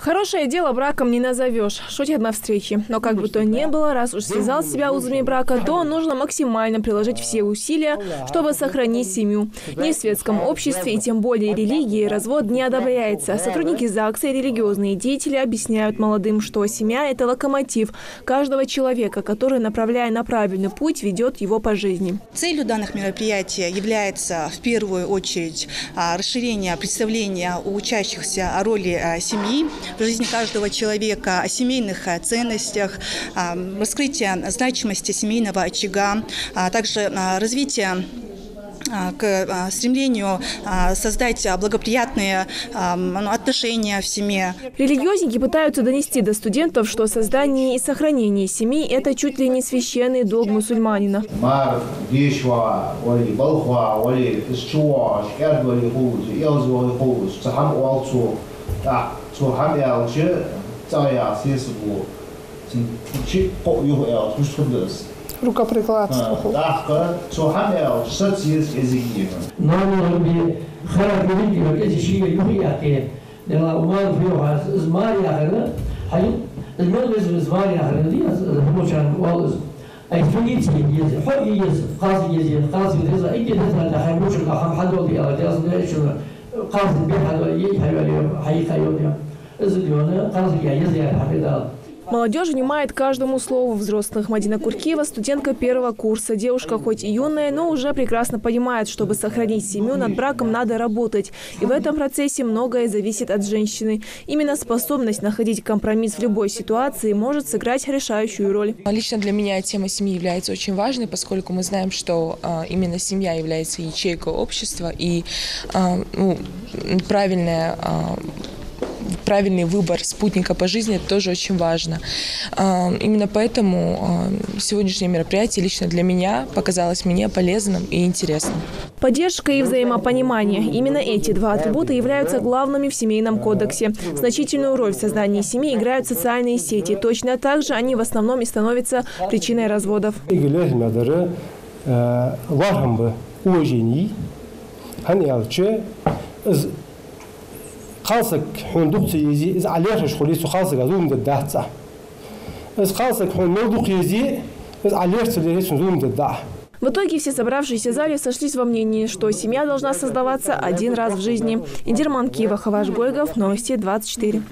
Хорошее дело браком не назовешь, шутят на встрече. Но как бы то ни было, раз уж связал себя узами брака, то нужно максимально приложить все усилия, чтобы сохранить семью. Ни в светском обществе и тем более религии развод не одобряется. Сотрудники ЗАГСа и религиозные деятели объясняют молодым, что семья – это локомотив каждого человека, который, направляя на правильный путь, ведет его по жизни. Целью данных мероприятий является в первую очередь расширение представления у учащихся о роли семьи в жизни каждого человека, о семейных ценностях, раскрытие значимости семейного очага, а также развитие к стремлению создать благоприятные отношения в семье. Религиозники пытаются донести до студентов, что создание и сохранение семьи – это чуть ли не священный долг мусульманина. Рукоприкладство. Молодежь внимает каждому слову взрослых. Мадина Куркиева – студентка первого курса. Девушка хоть и юная, но уже прекрасно понимает, чтобы сохранить семью, над браком надо работать. И в этом процессе многое зависит от женщины. Именно способность находить компромисс в любой ситуации может сыграть решающую роль. Лично для меня тема семьи является очень важной, поскольку мы знаем, что именно семья является ячейкой общества, и правильный выбор спутника по жизни – это тоже очень важно. Именно поэтому сегодняшнее мероприятие лично для меня показалось мне полезным и интересным. Поддержка и взаимопонимание – именно эти два атрибута являются главными в семейном кодексе. Значительную роль в создании семьи играют социальные сети. Точно так же они в основном и становятся причиной разводов. خالصك حندوق يزي إذا عليها شغلي سو خالصك أزوم ددعت إذا خالصك حندوق يزي إذا عليها شغلي سو زوم ددع. В итоге все собравшиеся в зале сошлись во мнении, что семья должна создаваться один раз в жизни. Индирман Киева, Хаваш Гойгов, Новости 24.